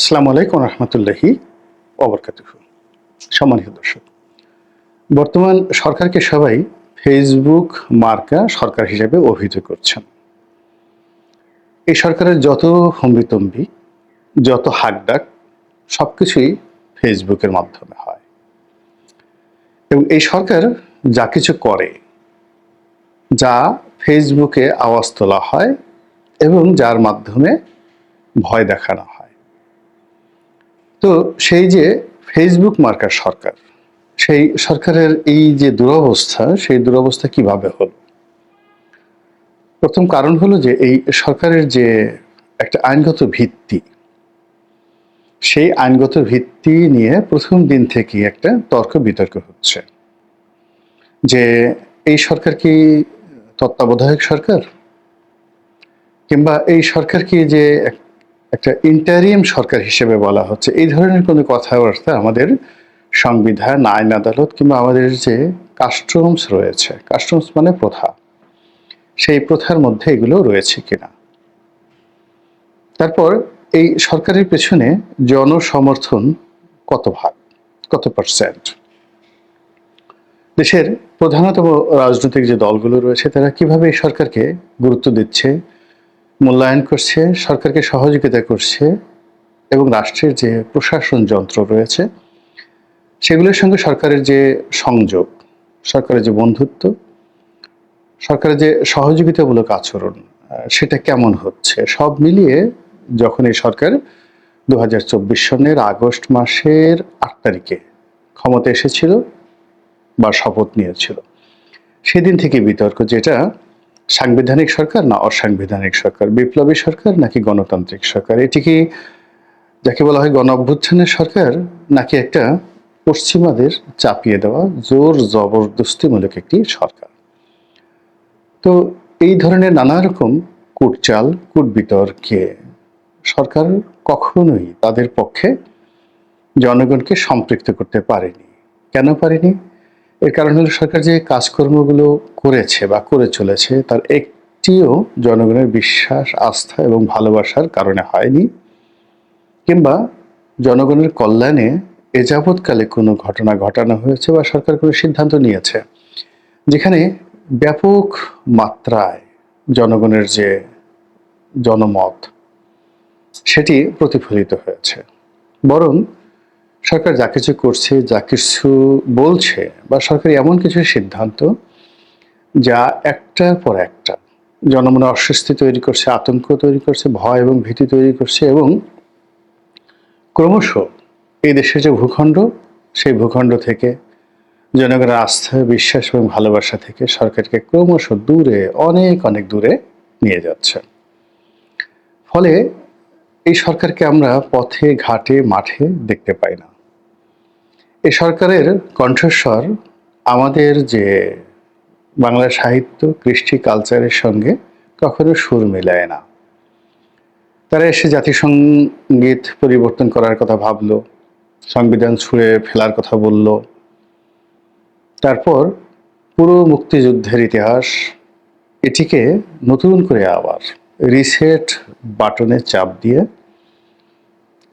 আসসালামু আলাইকুম রহমতুল্লাহি ওবরকাতুহু। সম্মানিত দর্শক, বর্তমান সরকারকে সবাই ফেসবুক মার্কা সরকার হিসেবে অভিহিত করছেন। এই সরকারের যত হম্বিতম্বি, যত হাকডাক, সবকিছুই ফেসবুকের মাধ্যমে হয়। এবং এই সরকার যা কিছু করে, যা ফেসবুকে আওয়াজ তোলা হয় এবং যার মাধ্যমে ভয় দেখানো হয়। তো সেই যে ফেসবুক মার্কা সরকার, সেই সরকারের এই যে দুরবস্থা, সেই দুরবস্থা কিভাবে হলো? প্রথম কারণ হলো যে এই সরকারের যে একটা আইনগত ভিত্তি, সেই আইনগত ভিত্তি নিয়ে প্রথম দিন থেকেই একটা তর্ক বিতর্ক হচ্ছে যে এই সরকার কি তত্ত্বাবধায়ক সরকার, কিংবা এই সরকার কি যে একটা ইন্টারিম সরকার হিসেবে বলা হচ্ছে। এই ধরনের কোনো কথাবার্তা আমাদের সংবিধান, আইন আদালত কিংবা আমাদের যে কাস্টমস রয়েছে, কাস্টমস মানে প্রথা, সেই প্রথার মধ্যে এগুলো রয়েছে কিনা। তারপর এই সরকারের পেছনে জনসমর্থন কত ভাগ, কত পার্সেন্ট। দেশের প্রধানতম রাজনৈতিক যে দলগুলো রয়েছে তারা কিভাবে এই সরকারকে গুরুত্ব দিচ্ছে, মূল্যায়ন করছে, সরকারকে সহযোগিতা করছে, এবং রাষ্ট্রের যে প্রশাসন যন্ত্র রয়েছে সেগুলোর সঙ্গে সরকারের যে সংযোগ, সরকারের যে বন্ধুত্ব, সরকারের যে সহযোগিতামূলক আচরণ, সেটা কেমন হচ্ছে, সব মিলিয়ে যখন এই সরকার 2024 সনের আগস্ট মাসের 8 তারিখে ক্ষমতা এসেছিল বা শপথ নিয়েছিল, সেদিন থেকে বিতর্ক যেটা সাংবিধানিক সরকার না অসাংবিধানিক সরকার, বিপ্লবী সরকার নাকি গণতান্ত্রিক সরকার, এটি কি যাকে বলা হয় গণ অভ্যুত্থানের সরকার, নাকি একটা পশ্চিমাদের চাপিয়ে দেওয়া জোর জবরদস্তিমূলক একটি সরকার। তো এই ধরনের নানা রকম কূটচাল, কূটবিতর্কে সরকার কখনোই তাদের পক্ষে জনগণকে সম্পৃক্ত করতে পারেনি। কেন পারেনি? এর কারণ হলো সরকার যে কাজকর্মগুলো করেছে বা করে চলেছে তার একটিও জনগণের বিশ্বাস, আস্থা এবং ভালোবাসার কারণে হয়নি, কিংবা জনগণের কল্যাণে এ যাবৎকালে কোনো ঘটনা ঘটানো হয়েছে বা সরকার কোনো সিদ্ধান্ত নিয়েছে যেখানে ব্যাপক মাত্রায় জনগণের যে জনমত সেটি প্রতিফলিত হয়েছে। বরং সরকার যা কিছু করছে, যা কিছু বলছে, বা সরকার এমন কিছু সিদ্ধান্ত যা একটার পর একটা জনমনে অস্বস্তি তৈরি করছে, আতঙ্ক তৈরি করছে, ভয় এবং ভীতি তৈরি করছে, এবং ক্রমশ এই দেশের যে ভূখণ্ড, সেই ভূখণ্ড থেকে জনগণের আস্থা, বিশ্বাস এবং ভালোবাসা থেকে সরকারকে ক্রমশ দূরে, অনেক অনেক দূরে নিয়ে যাচ্ছে। ফলে এই সরকারকে আমরা পথে ঘাটে মাঠে দেখতে পাই না। এই সরকারের কণ্ঠস্বর আমাদের যে বাংলা সাহিত্য, কৃষ্টি, কালচারের সঙ্গে কখনো সুর মেলায় না। তারা এসে জাতিসংগীত পরিবর্তন করার কথা ভাবলো, সংবিধান ছুঁড়ে ফেলার কথা বলল, তারপর পুরো মুক্তিযুদ্ধের ইতিহাস এটিকে নতুন করে আবার রিসেট বাটনে চাপ দিয়ে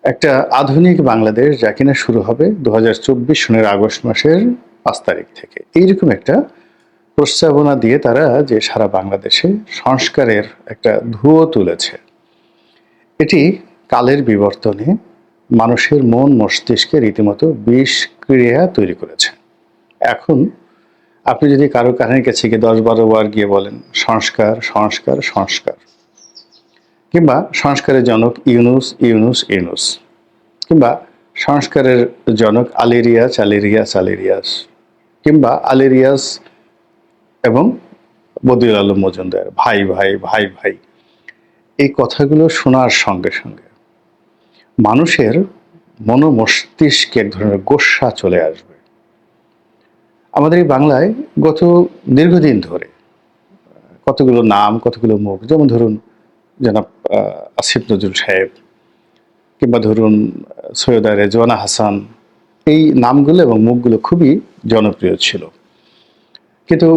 একটা আধুনিক বাংলাদেশ যা কিনা শুরু হবে 2024 সনের আগস্ট মাসের 5 তারিখ থেকে, এইরকম একটা প্রস্তাবনা দিয়ে তারা যে সারা বাংলাদেশে সংস্কারের একটা ধুয়ো তুলেছে, এটি কালের বিবর্তনে মানুষের মন মস্তিষ্কে রীতিমতো বিষক্রিয়া তৈরি করেছে। এখন আপনি যদি কারো কানের কাছে গিয়ে 10-12 বার গিয়ে বলেন সংস্কার সংস্কার সংস্কার, কিংবা সংস্কারের জনক ইউনুস ইউনুস ইউনুস, কিংবা সংস্কারের জনক আলেরিয়াস আলেরিয়াস আলেরিয়াস, কিংবা আলেরিয়াস এবং বদিউল আলম মজুমদার, ভাই ভাই ভাই ভাই, এই কথাগুলো শোনার সঙ্গে সঙ্গে মানুষের মনোমস্তিষ্কে এক ধরনের গোস্বা চলে আসবে। আমাদের এই বাংলায় গত দীর্ঘদিন ধরে কতগুলো নাম, কতগুলো মুখ, যেমন ধরুন জনাব আসিফ নজরুল সাহেব, কিংবা ধরুন সৈয়দা রেজওয়ানা হাসান, এই নামগুলো এবং মুখগুলো খুবই জনপ্রিয় ছিল। কিন্তু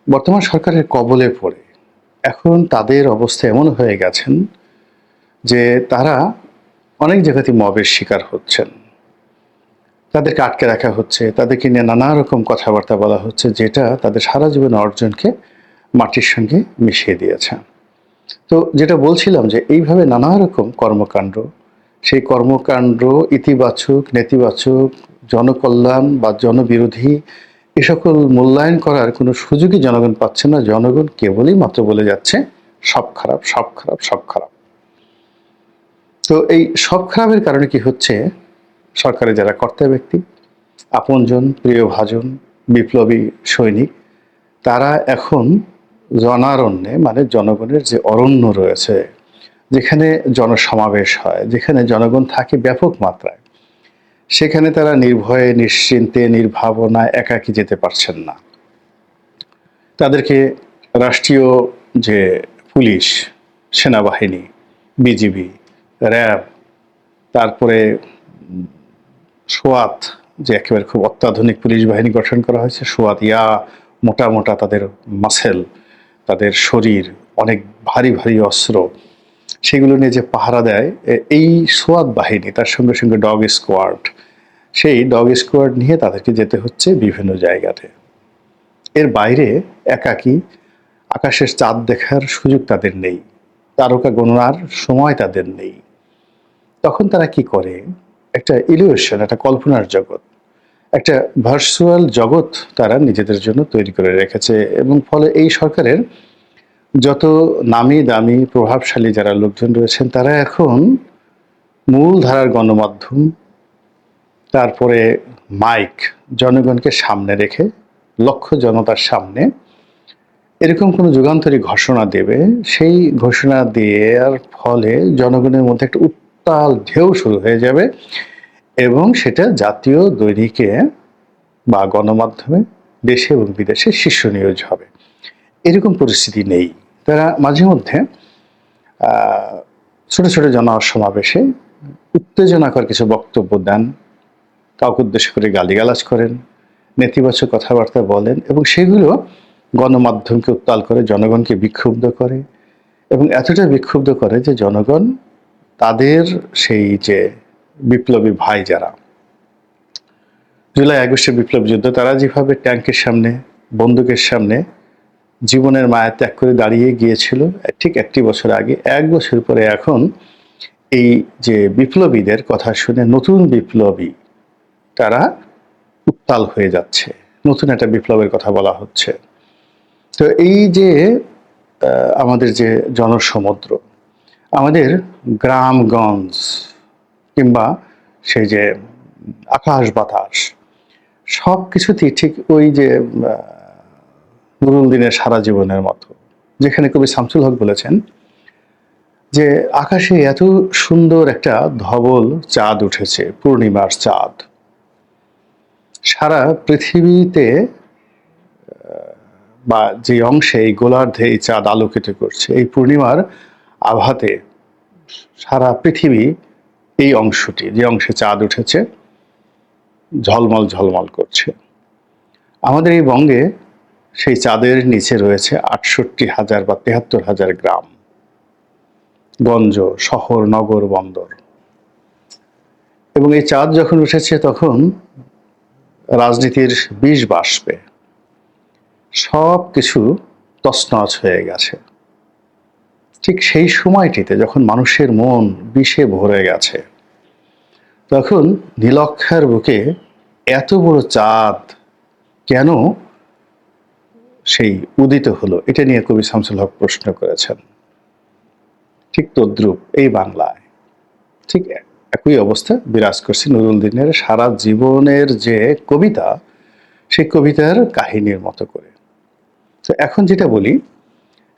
বর্তমান সরকারের কবলে পড়ে এখন তাদের অবস্থা এমন হয়ে গেছেন যে তারা অনেক জায়গাতে মবের শিকার হচ্ছেন, তাদেরকে আটকে রাখা হচ্ছে, তাদেরকে নিয়ে নানা রকম কথাবার্তা বলা হচ্ছে, যেটা তাদের সারা জীবন অর্জনকে মাটির সঙ্গে মিশিয়ে দিয়েছে। তো যেটা বলছিলাম যে এইভাবে নানা রকম কর্মকাণ্ড, সেই কর্মকাণ্ড ইতিবাচক, নেতিবাচক, জনকল্যাণ বা জনবিরোধী, এ সকল মূল্যায়ন করার কোনো সুযোগই জনগণ পাচ্ছে না। জনগণ কেবলই মাত্র বলে যাচ্ছে সব খারাপ, সব খারাপ, সব খারাপ। তো এই সব খারাপের কারণে কি হচ্ছে, সরকারের যারা কর্তা ব্যক্তি, আপনজন, প্রিয়ভাজন, বিপ্লবী সৈনিক, তারা এখন জনারণ্যে, মানে জনগণের যে অরণ্য রয়েছে, যেখানে জনসমাবেশ হয়, যেখানে জনগণ থাকে ব্যাপক মাত্রায়, সেখানে তারা নির্ভয়ে, নিশ্চিন্তে, নির্ভাবনায় একাকী যেতে পারছেন না। তাদেরকে রাষ্ট্রীয় যে পুলিশ, সেনাবাহিনী, বিজিবি, র্যাব, তারপরে সোয়াত, যে একেবারে খুব অত্যাধুনিক পুলিশ বাহিনী গঠন করা হয়েছে, সোয়াত, ইয়া মোটা মোটা তাদের মাসেল, তাদের শরীর, অনেক ভারী ভারী অস্ত্র, সেগুলো নিয়ে যে পাহারা দেয় এই সোয়াত বাহিনী, তার সঙ্গে সঙ্গে ডগ স্কোয়াড, সেই ডগ স্কোয়াড নিয়ে তাদেরকে যেতে হচ্ছে বিভিন্ন জায়গাতে। এর বাইরে একাকী আকাশের চাঁদ দেখার সুযোগ তাদের নেই, তারকা গণনার সময় তাদের নেই। তখন তারা কি করে, একটা ইলিউশন, একটা কল্পনার জগৎ, একটা ভার্চুয়াল জগৎ তারা নিজেদের জন্য তৈরি করে রেখেছে। এবং ফলে এই সরকারের যত নামি দামি প্রভাবশালী যারা লোকজন রয়েছেন, তারা এখন মূল ধারার গণমাধ্যম, তারপরে মাইক, জনগণকে সামনে রেখে, লক্ষ জনতার সামনে এরকম কোনো যুগান্তরী ঘোষণা দেবে, সেই ঘোষণা দেওয়ার ফলে জনগণের মধ্যে একটা উত্তাল ঢেউ শুরু হয়ে যাবে, এবং সেটা জাতীয় দৈনিকে বা গণমাধ্যমে দেশে এবং বিদেশে শীর্ষ নিউজ হবে। এরকম পরিস্থিতি নেই। তারা মাঝে মধ্যে ছোট ছোট জনসমাবেশে উত্তেজনাকর কিছু বক্তব্য দেন, কাউকে উদ্দেশ্য করে গালিগালাজ করেন, নেতিবাচক কথাবার্তা বলেন, এবং সেগুলো গণমাধ্যমকে উত্তাল করে, জনগণকে বিক্ষুব্ধ করে, এবং এতটা বিক্ষুব্ধ করে যে জনগণ তাদের সেই যে বিপ্লবী ভাই যারা জুলাই আগস্টের বিপ্লব যুদ্ধ, তারা যেভাবে ট্যাঙ্কের সামনে, বন্দুকের সামনে জীবনের মায়া ত্যাগ করে দাঁড়িয়ে গিয়েছিল ঠিক একটি বছর আগে, এক বছর পরে এখন এই যে বিপ্লবীদের কথা শুনে নতুন বিপ্লবী তারা উত্তাল হয়ে যাচ্ছে, নতুন একটা বিপ্লবের কথা বলা হচ্ছে। তো এই যে আমাদের যে জনসমুদ্র, আমাদের গ্রামগঞ্জ, কিংবা সেই যে আকাশ বাতাস, সব কিছুতেই ঠিক ওই যে নুরুল দিনের সারা জীবনের মতো, যেখানে কবি শামসুল হক বলেছেন যে আকাশে এত সুন্দর একটা ধবল চাঁদ উঠেছে, পূর্ণিমার চাঁদ, সারা পৃথিবীতে বা যে অংশে এই গোলার্ধে এই চাঁদ আলোকিত করছে, এই পূর্ণিমার আভাতে সারা পৃথিবী এই অংশটি, যে অংশে চাঁদ উঠেছে, ঝলমল ঝলমল করছে। আমাদের এই বঙ্গে সেই চাঁদের নিচে রয়েছে ৬৮,০০০ বা ৭৩,০০০ গ্রাম, গঞ্জ, শহর, নগর, বন্দর। এবং এই চাঁদ যখন উঠেছে তখন রাজনীতির বিষ বাষ্পে সব কিছু তছনছ হয়ে গেছে। ঠিক সেই সময়টিতে যখন মানুষের মন বিষে ভরে গেছে, তখন নীলক্ষার বুকে এত বড় চাঁদ কেন সেই উদিত হলো, এটা নিয়ে কবি শামসুল হক প্রশ্ন করেছেন। ঠিক তদ্রূপ এই বাংলায় ঠিক একই অবস্থা বিরাজ করছে। নুরুল দিনের সারা জীবনের যে কবিতা, সেই কবিতার কাহিনীর মতো করে। তো এখন যেটা বলি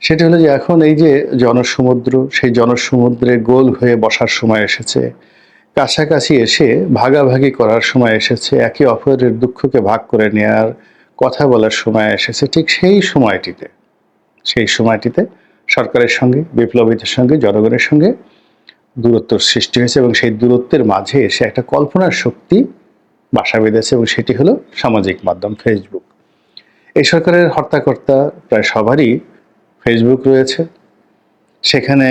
সেটা হলো যে এখন এই যে জনসমুদ্র, সেই জনসমুদ্রে গোল হয়ে বসার সময় এসেছে, কাছাকাছি এসে ভাগাভাগি করার সময় এসেছে, একে অপরের দুঃখকে ভাগ করে নেওয়ার, কথা বলার সময় এসেছে। ঠিক সেই সময়টিতে সরকারের সঙ্গে, বিপ্লবীদের সঙ্গে, জনগণের সঙ্গে দূরত্ব সৃষ্টি হয়েছে, এবং সেই দূরত্বের মাঝে এসে একটা কল্পনার শক্তি বাসা বেঁধেছে, এবং সেটি হলো সামাজিক মাধ্যম, ফেসবুক। এই সরকারের হর্তাকর্তা প্রায় সবারই ফেসবুক রয়েছে। সেখানে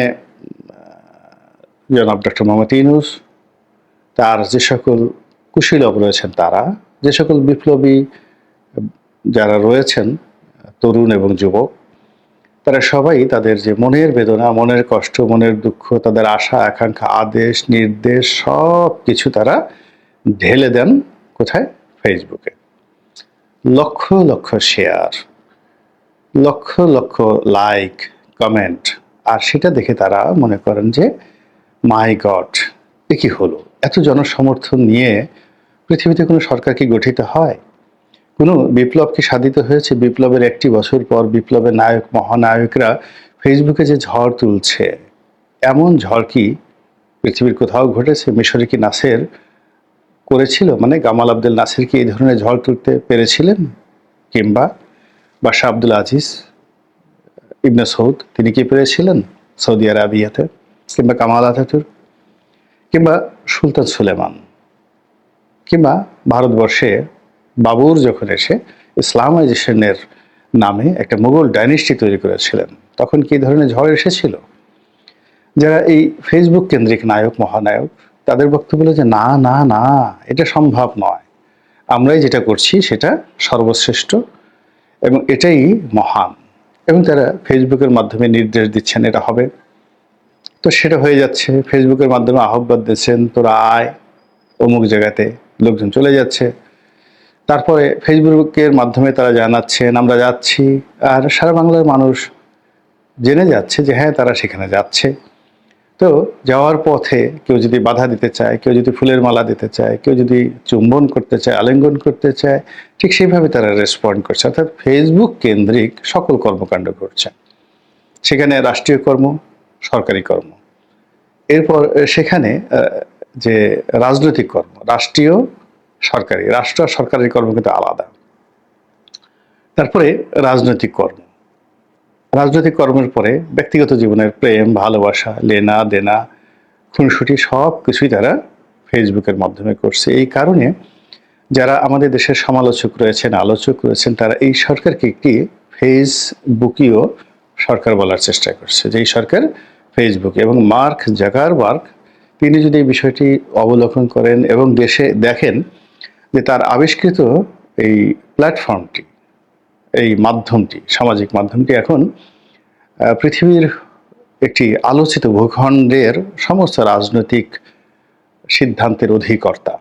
জনাব ডক্টর মোহাম্মদ ইউনূস, তার যে সকল কুশীলব রয়েছেন তারা, যে সকল বিপ্লবী যারা রয়েছেন তরুণ এবং যুবক, তারা সবাই তাদের যে মনের বেদনা, মনের কষ্ট, মনের দুঃখ, তাদের আশা আকাঙ্ক্ষা, আদেশ নির্দেশ সব কিছু তারা ঢেলে দেন কোথায়? ফেসবুকে। Lakh lakh share, lakh lakh like, comment, আর সেটা দেখে তারা মনে করেন যে মাই গড, এ কি হলো? এত জনসমর্থন নিয়ে পৃথিবীতে কোনো সরকার কি গঠিত হয়? কোনো বিপ্লব কি সাধিত হয়েছে? বিপ্লবের 1টি বছর পর বিপ্লবের নায়ক মহানায়করা ফেসবুকে যে ঝড় তুলছে, এমন ঝড় কি পৃথিবীর কোথাও ঘটেছে? মিশরে কি নাসের করেছিল, মানে গামাল আব্দেল নাসের কি এই ধরনের ঝড় তুলতে পেরেছিলেন? কিংবা বাদশাহ আব্দুল আজিজ ইবনে সৌদ, তিনি কি পেরেছিলেন সৌদি আরবিয়াতে? কিংবা কামাল আতাতুর্ক, কিংবা সুলতান সুলেমান, কিংবা ভারতবর্ষে বাবর যখন এসে ইসলামাইজেশনের নামে একটা মুঘল ডাইনেস্টি তৈরি করেছিলেন, তখন কি ধরনের ঝড় এসেছিল? যারা এই ফেসবুক কেন্দ্রিক নায়ক মহানায়ক, তাদের বক্তব্য হলো যে না না না, এটা সম্ভব নয়, আমরাই যেটা করছি সেটা সর্বশ্রেষ্ঠ এবং এটাই মহান, এবং তারা ফেসবুকের মাধ্যমে নির্দেশ দিচ্ছেন এটা হবে। তো সেটা হয়ে যাচ্ছে, ফেসবুকের মাধ্যমে আহ্বান দিচ্ছেন, তোরা আয় অমুক জায়গাতে, লোকজন চলে যাচ্ছে। তারপরে ফেসবুকের মাধ্যমে তারা জানাচ্ছেন আমরা যাচ্ছি, আর সারা বাংলার মানুষ জেনে যাচ্ছে যে হ্যাঁ তারা সেখানে যাচ্ছে। তো যাওয়ার পথে কেউ যদি বাধা দিতে চায়, কেউ যদি ফুলের মালা দিতে চায়, কেউ যদি চুম্বন করতে চায়, আলিঙ্গন করতে চায়, ঠিক সেইভাবে তারা রেসপন্ড করছে, অর্থাৎ ফেসবুক কেন্দ্রিক সকল কর্মকাণ্ড করছে। সেখানে রাষ্ট্রীয় কর্ম, সরকারি কর্ম, এরপর সেখানে যে রাজনৈতিক কর্ম, রাষ্ট্রীয় সরকারি, রাষ্ট্র আর সরকারি কর্ম কিন্তু আলাদা। তারপরে রাজনৈতিক কর্ম, রাজনৈতিক কর্মের পরে ব্যক্তিগত জীবনের প্রেম ভালোবাসা, লেনা দেনা, খুনসুটি সব কিছুই তারা ফেসবুকের মাধ্যমে করছে। এই কারণে যারা আমাদের দেশের সমালোচক রয়েছেন, আলোচক রয়েছেন, তারা এই সরকারকে একটি ফেসবুকীয় সরকার বলার চেষ্টা করছে, যে এই সরকার ফেসবুকে। এবং মার্ক জাকারবার্গ তিনি যদি এই বিষয়টি অবলোকন করেন এবং দেশে দেখেন যে তার আবিষ্কৃত এই প্ল্যাটফর্মটি, এই মাধ্যমটি, সামাজিক মাধ্যমটি এখন পৃথিবীর একটি আলোচিত ভূখণ্ডের সমস্ত রাজনৈতিক সিদ্ধান্তের অধিকর্তা,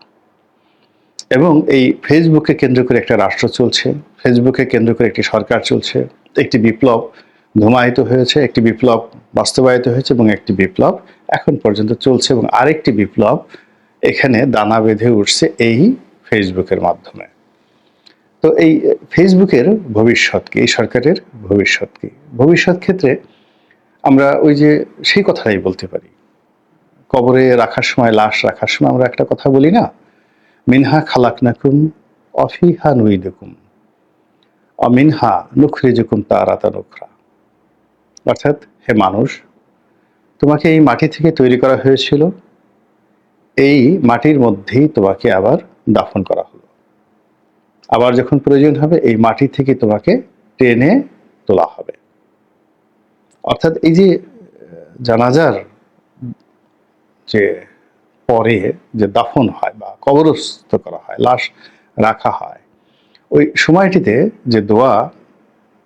এবং এই ফেসবুককে কেন্দ্র করে একটা রাষ্ট্র চলছে, ফেসবুককে কেন্দ্র করে একটি সরকার চলছে, একটি বিপ্লব ধূমায়িত হয়েছে, একটি বিপ্লব বাস্তবায়িত হয়েছে, এবং একটি বিপ্লব এখন পর্যন্ত চলছে, এবং আরেকটি বিপ্লব এখানে দানা বেঁধে উঠছে এই ফেসবুকের মাধ্যমে। তো এই ফেসবুকের ভবিষ্যৎ কি, এই সরকারের ভবিষ্যৎ কি? ভবিষ্যৎ ক্ষেত্রে আমরা ওই যে সেই কথাটাই বলতে পারি, কবরে রাখার সময়, লাশ রাখার সময় আমরা একটা কথা বলি না, মিনহা খালাকনাকুম অফিহা নুইদুকুম অমিনহা নুখরিজুকুম তারাতান উখরা। অর্থাৎ হে মানুষ, তোমাকে এই মাটি থেকে তৈরি করা হয়েছিল, এই মাটির মধ্যেই তোমাকে আবার দাফন করা হলো, আবার যখন প্রয়োজন হবে এই মাটি থেকে তোমাকে টেনে তোলা হবে। অর্থাৎ এই যে জানাজার যে পরে যে দাফন হয় বা কবরস্থ করা হয়, লাশ রাখা হয়, ওই সময়টিতে যে দোয়া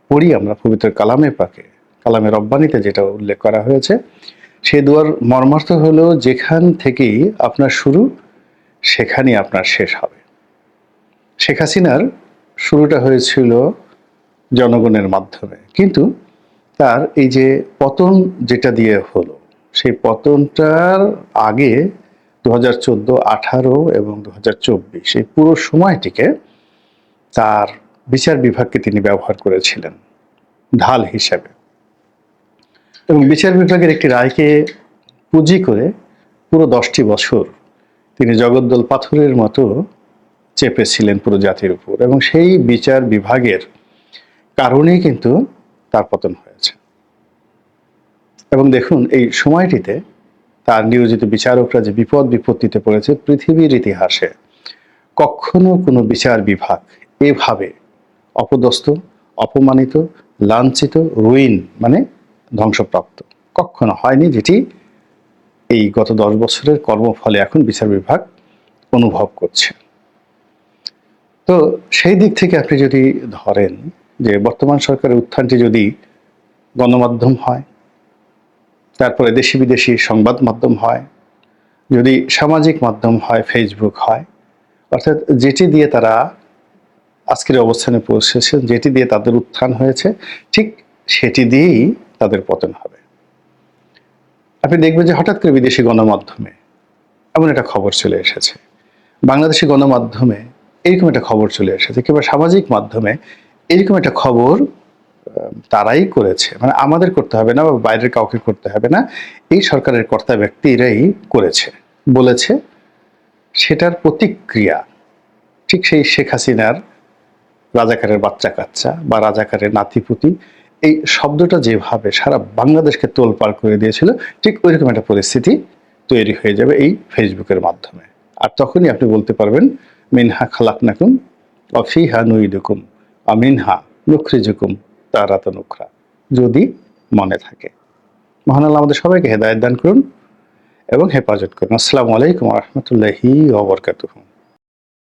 পড়ি আমরা পবিত্র কালামে পাকে, কালামে রব্বানিতে যেটা উল্লেখ করা হয়েছে, সেই দোয়ার মর্মার্থ হলো যেখান থেকেই আপনার শুরু সেখানেই আপনার শেষ হবে। শেখ হাসিনার শুরুটা হয়েছিল জনগণের মাধ্যমে, কিন্তু তার এই যে পতন যেটা দিয়ে হলো, সেই পতনটার আগে 2014, 18 এবং 2024 এই পুরো সময়টিকে তার বিচার বিভাগকে তিনি ব্যবহার করেছিলেন ঢাল হিসেবে, এবং বিচার বিভাগের একটি রায়কে পুঁজি করে পুরো 10টি বছর তিনি জগদ্দল পাথরের মতো চেপেছিলেন পুরো জাতির উপর, এবং সেই বিচার বিভাগের কারণেই কিন্তু তার পতন হয়েছে। এবং দেখুন এই সময়টিতে তার নিয়োজিত বিচারকরা যে বিপদ বিপত্তিতে পড়েছে, পৃথিবীর ইতিহাসে কখনো কোনো বিচার বিভাগ এভাবে অপদস্থ, অপমানিত, লাঞ্ছিত, রুইন মানে ধ্বংসপ্রাপ্ত কখনো হয়নি, যেটি এই গত 10 বছরের কর্মফলে এখন বিচার বিভাগ অনুভব করছে। তো সেই দিক থেকে আপনি যদি ধরেন যে বর্তমান সরকারের উত্থানটি যদি গণমাধ্যম হয়, তারপরে দেশি বিদেশি সংবাদ মাধ্যম হয়, যদি সামাজিক মাধ্যম হয়, ফেসবুক হয়, অর্থাৎ যেটি দিয়ে তারা আজকের অবস্থানে পৌঁছেছেন, যেটি দিয়ে তাদের উত্থান হয়েছে, ঠিক সেটি দিয়েই তাদের পতন হবে। আপনি দেখবেন যে হঠাৎ করে বিদেশি গণমাধ্যমে এমন একটা খবর চলে এসেছে, বাংলাদেশি গণমাধ্যমে এরকম একটা খবর চলে এসেছে, কিংবা সামাজিক মাধ্যমে এরকম একটা খবর তারাই করেছে, মানে আমাদের করতে হবে না বা বাইরের কাউকে করতে হবে না, এই সরকারের কর্তা ব্যক্তিরাই করেছে, বলেছে। সেটার প্রতিক্রিয়া ঠিক সেই শেখ হাসিনার রাজাকারের বাচ্চা কাচ্চা বা রাজাকারের নাতিপুতি, এই শব্দটা যেভাবে সারা বাংলাদেশকে তোলপাড় করে দিয়েছিল, ঠিক ওইরকম একটা পরিস্থিতি তৈরি হয়ে যাবে এই ফেসবুকের মাধ্যমে। আর তখনই আপনি বলতে পারবেন, মিনহা খালাকনাকুম ওয়া ফিহা নুইদুকুম ওয়া মিনহা নুখরিজুকুম তারাতান উখরা, যদি মনে থাকে। মহান আল্লাহ আমাদের সবাইকে হেদায়েত দান করুন এবং হেফাজত করুন। আসসালামু আলাইকুম ওয়া রাহমাতুল্লাহি ওয়া বারাকাতুহু।